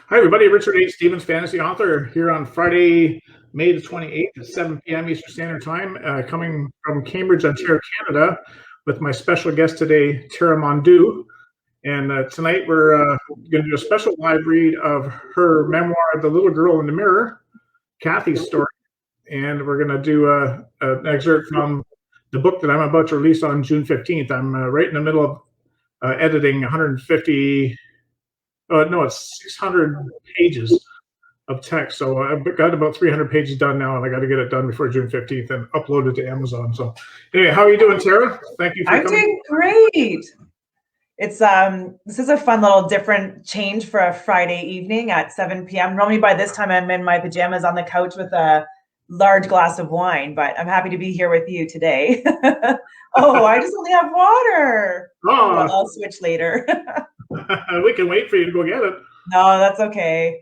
Hi, everybody. Richard H. Stevens, fantasy author, here on Friday, May the 28th at 7 p.m. Eastern Standard Time, coming from Cambridge, Ontario, Canada, with my special guest today, Tara Mondou. And tonight we're going to do a special live read of her memoir, The Little Girl in the Mirror, Cathy's story. And we're going to do an excerpt from the book that I'm about to release on June 15th. I'm right in the middle of editing 150. No, it's 600 pages of text. So I've got about 300 pages done now, and I got to get it done before June 15th and upload it to Amazon. So anyway, how are you doing, Tara? Thank you for coming. I'm doing great. It's this is a fun little different change for a Friday evening at 7 p.m. Normally by this time I'm in my pajamas on the couch with a large glass of wine, but I'm happy to be here with you today. Oh, I just only have water. Oh. Well, I'll switch later. We can wait for you to go get it. No, that's okay.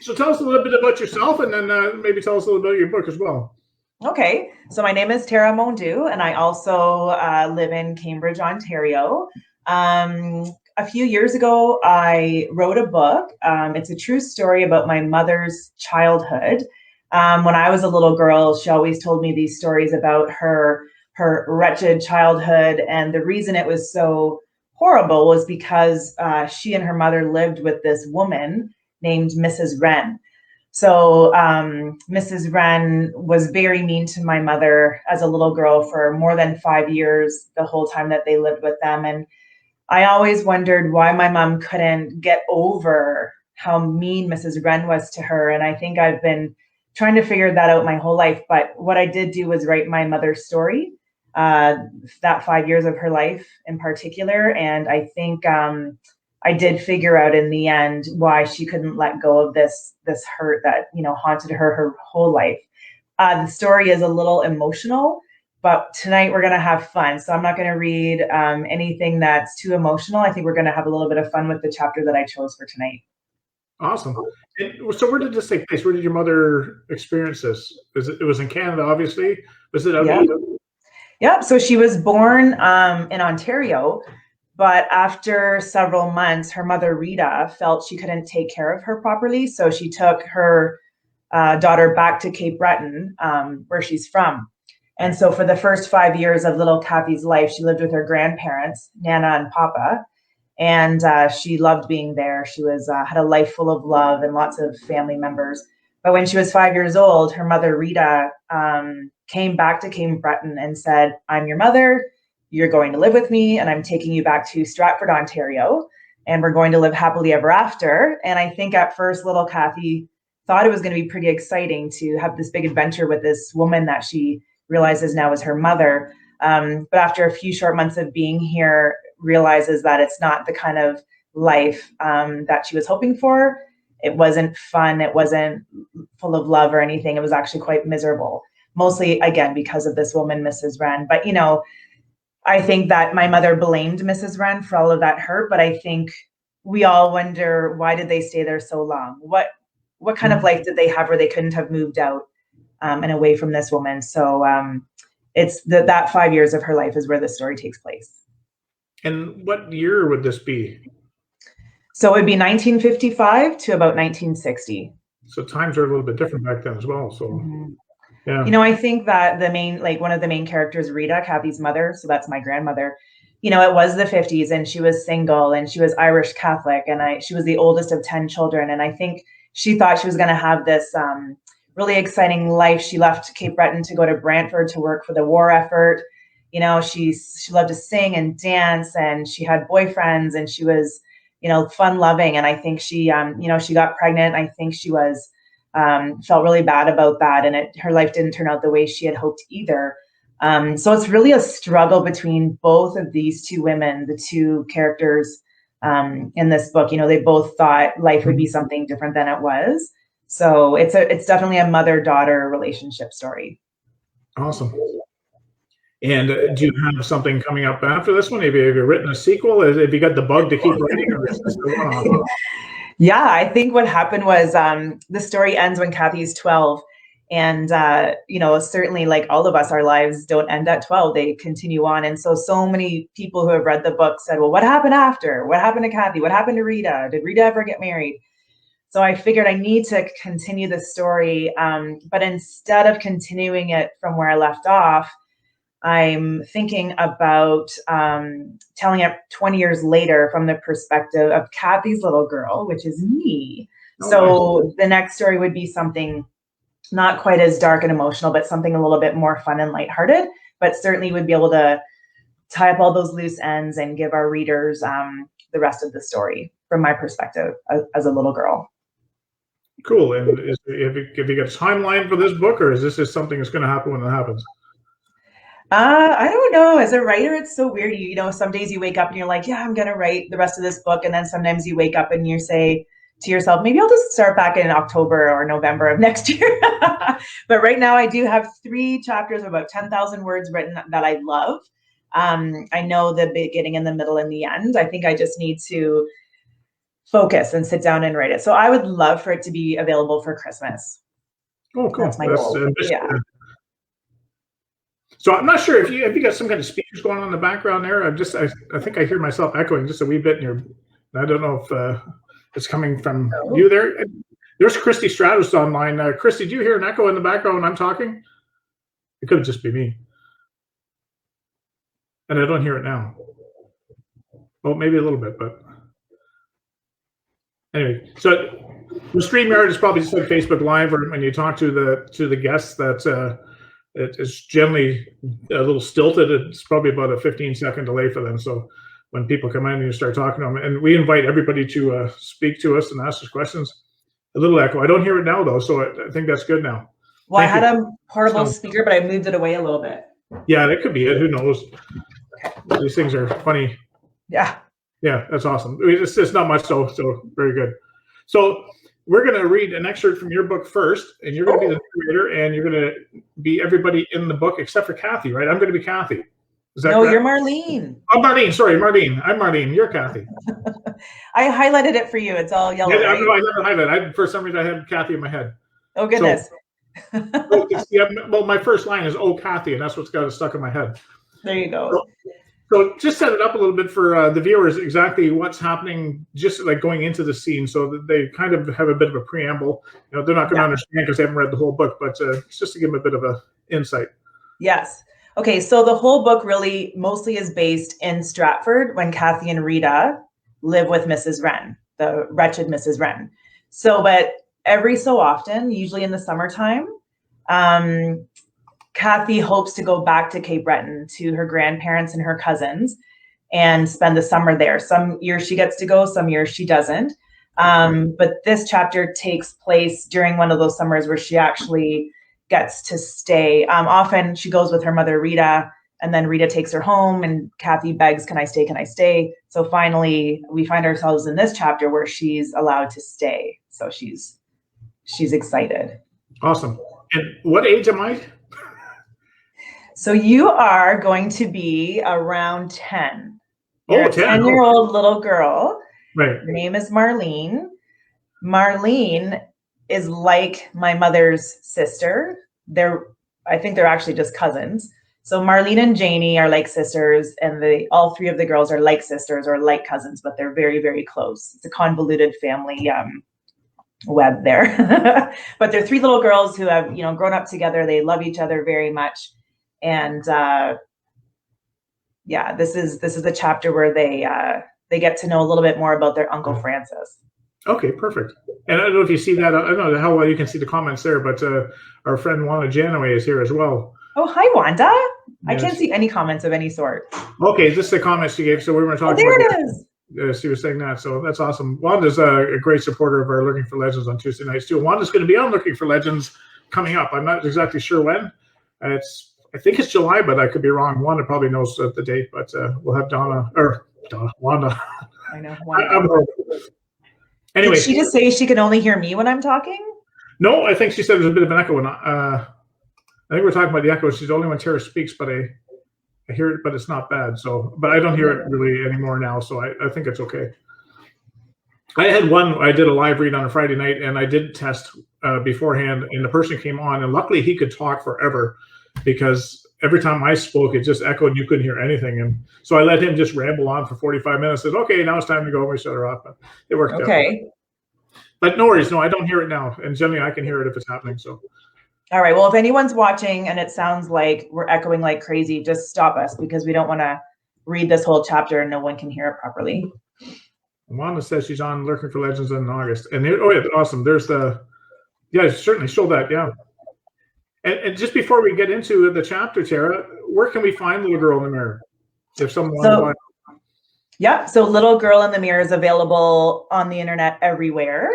So tell us a little bit about yourself, and then maybe tell us a little bit about your book as well. Okay, so my name is Tara Mondou, and I also live in Cambridge, Ontario. A few years ago, I wrote a book. It's a true story about my mother's childhood. When I was a little girl, she always told me these stories about her wretched childhood, and the reason it was so horrible was because she and her mother lived with this woman named Mrs. Wren. So Mrs. Wren was very mean to my mother as a little girl for more than 5 years, the whole time that they lived with them. And I always wondered why my mom couldn't get over how mean Mrs. Wren was to her. And I think I've been trying to figure that out my whole life. But what I did do was write my mother's story, that 5 years of her life in particular. And I think I did figure out in the end why she couldn't let go of this hurt that, haunted her whole life. The story is a little emotional, but tonight we're going to have fun. So I'm not going to read anything that's too emotional. I think we're going to have a little bit of fun with the chapter that I chose for tonight. Awesome. And so where did this take place? Where did your mother experience this? It was in Canada, obviously. Was it? Yep. So she was born in Ontario, but after several months, her mother, Rita, felt she couldn't take care of her properly. So she took her daughter back to Cape Breton, where she's from. And so for the first 5 years of little Cathy's life, she lived with her grandparents, Nana and Papa. And she loved being there. She had a life full of love and lots of family members. But when she was 5 years old, her mother, Rita, came back to Cape Breton and said, "I'm your mother. You're going to live with me, and I'm taking you back to Stratford, Ontario, and we're going to live happily ever after." And I think at first little Cathy thought it was going to be pretty exciting to have this big adventure with this woman that she realizes now is her mother. But after a few short months of being here, realizes that it's not the kind of life that she was hoping for. It wasn't fun. It wasn't full of love or anything. It was actually quite miserable, mostly, again, because of this woman, Mrs. Wren. But, I think that my mother blamed Mrs. Wren for all of that hurt, but I think we all wonder, why did they stay there so long? What kind of life did they have where they couldn't have moved out and away from this woman? So it's that 5 years of her life is where the story takes place. And what year would this be? So it would be 1955 to about 1960. So times are a little bit different back then as well. So. Yeah. I think that one of the main characters, Rita, Cathy's mother, so that's my grandmother, it was the 50s and she was single and she was Irish Catholic and she was the oldest of 10 children. And I think she thought she was going to have this really exciting life. She left Cape Breton to go to Brantford to work for the war effort. She loved to sing and dance and she had boyfriends and she was, fun loving. And I think she, she got pregnant. I think she was felt really bad about that, and her life didn't turn out the way she had hoped either. So it's really a struggle between both of these two women, the two characters in this book. They both thought life would be something different than it was. So it's definitely a mother-daughter relationship story. Awesome. And do you have something coming up after this one? Have you written a sequel? Have you got the bug to keep writing? Yeah, I think what happened was the story ends when Cathy's 12. And, certainly like all of us, our lives don't end at 12, they continue on. And so many people who have read the book said, well, what happened after? What happened to Cathy? What happened to Rita? Did Rita ever get married? So I figured I need to continue the story. But instead of continuing it from where I left off, I'm thinking about telling it 20 years later from the perspective of Cathy's little girl, which is me. Oh, so nice. The next story would be something not quite as dark and emotional, but something a little bit more fun and lighthearted, but certainly would be able to tie up all those loose ends and give our readers the rest of the story from my perspective as a little girl. Cool. And have you got a timeline for this book, or is this just something that's going to happen when it happens? I don't know. As a writer, it's so weird. Some days you wake up and you're like, yeah, I'm going to write the rest of this book. And then sometimes you wake up and you say to yourself, maybe I'll just start back in October or November of next year. But right now I do have 3 chapters of about 10,000 words written that I love. I know the beginning and the middle and the end. I think I just need to focus and sit down and write it. So I would love for it to be available for Christmas. Oh, cool. That's my goal. Yeah. So I'm not sure if you got some kind of speakers going on in the background there. I think I hear myself echoing just a wee bit in your. I don't know if it's coming from you there. There's Christy Stratus online. Christy, do you hear an echo in the background when I'm talking? It could just be me, and I don't hear it now. Well, maybe a little bit, but anyway. So the StreamYard is probably just like Facebook Live, or when you talk to the guests that. It's generally a little stilted. It's probably about a 15-second delay for them. So when people come in and you start talking to them, and we invite everybody to speak to us and ask us questions, a little echo. I don't hear it now though, so I think that's good now. Well, I had a portable speaker, but I moved it away a little bit. Yeah, that could be it. Who knows? Okay. These things are funny. Yeah. Yeah, that's awesome. It's not much, so very good. So we're going to read an excerpt from your book first, and you're going to be the narrator, and you're going to be everybody in the book except for Cathy, right? I'm going to be Cathy. Is that correct? You're Marlene. Oh, Marlene. Sorry, Marlene. I'm Marlene. You're Cathy. I highlighted it for you. It's all yellow. Yeah, right? I never highlighted. For some reason, I had Cathy in my head. Oh, goodness. Well, my first line is, oh, Cathy, and that's what's got it stuck in my head. There you go. So just set it up a little bit for the viewers, exactly what's happening, just like going into the scene, so that they kind of have a bit of a preamble. They're not going to understand because they haven't read the whole book, but just to give them a bit of a insight. Yes. Okay, so the whole book really mostly is based in Stratford when Cathy and Rita live with Mrs. Wren, the wretched Mrs. Wren. So, but every so often, usually in the summertime, Cathy hopes to go back to Cape Breton to her grandparents and her cousins and spend the summer there. Some years she gets to go, some years she doesn't. But this chapter takes place during one of those summers where she actually gets to stay. Often she goes with her mother, Rita, and then Rita takes her home and Cathy begs, can I stay? Can I stay? So finally we find ourselves in this chapter where she's allowed to stay. So she's excited. Awesome. And what age am I? So you are going to be around 10. You're 10. A 10-year-old little girl. Right. Her name is Marlene. Marlene is like my mother's sister. I think they're actually just cousins. So Marlene and Janie are like sisters, and all 3 of the girls are like sisters or like cousins, but they're very, very close. It's a convoluted family web there. But they're 3 little girls who have, grown up together. They love each other very much. And this is the chapter where they get to know a little bit more about their Uncle Francis. Okay, perfect. And I don't know if you see that. I don't know how well you can see the comments there, but our friend Wanda Janaway is here as well. Oh, hi, Wanda. Yes. I can't see any comments of any sort. Okay, this is the comments she gave. So we were talking there it is. She was saying that. So that's awesome. Wanda's a great supporter of our Looking for Legends on Tuesday nights too. Wanda's going to be on Looking for Legends coming up. I'm not exactly sure when. I think it's July, but I could be wrong. Wanda probably knows the date, but we'll have Wanda. I know. Anyway. Did she just say she can only hear me when I'm talking? No, I think she said there's a bit of an echo. I think we're talking about the echo. She's only when Tara speaks, but I hear it, but it's not bad. So, but I don't hear it really anymore now, so I think it's okay. I had one. I did a live read on a Friday night, and I did test beforehand. And the person came on, and luckily he could talk forever, because every time I spoke, it just echoed, and you couldn't hear anything. And so I let him just ramble on for 45 minutes. Said, "Okay, now it's time to go." We shut her off. But it worked out. Okay. But no worries. No, I don't hear it now, and generally I can hear it if it's happening. So. All right. Well, if anyone's watching and it sounds like we're echoing like crazy, just stop us, because we don't want to read this whole chapter and no one can hear it properly. Wanda says she's on Lurking for Legends in August. And oh yeah, awesome. There's yeah, certainly show that, yeah. And just before we get into the chapter, Tara, where can we find Little Girl in the Mirror? If someone wants to buy it. Yeah, so Little Girl in the Mirror is available on the internet everywhere.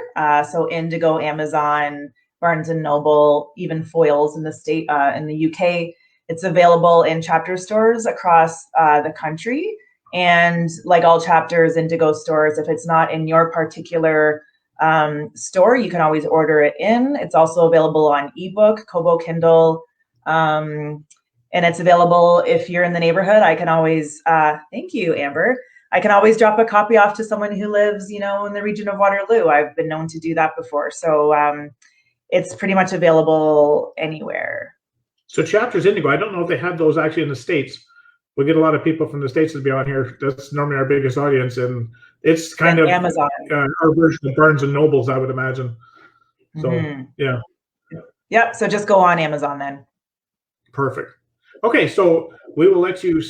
So Indigo, Amazon, Barnes and Noble, even Foyles in the UK. It's available in chapter stores across the country. And like all chapters, Indigo stores, if it's not in your particular store, you can always order it in. It's also available on ebook, Kobo Kindle, and it's available if you're in the neighborhood. I can always, thank you, Amber. I can always drop a copy off to someone who lives, in the region of Waterloo. I've been known to do that before. So it's pretty much available anywhere. So Chapters Indigo, I don't know if they have those actually in the States. We get a lot of people from the States to be on here. That's normally our biggest audience, and it's kind of Amazon. Our version of Barnes and Nobles, I would imagine. So yeah. Yep. So just go on Amazon then. Perfect. Okay, so we will let you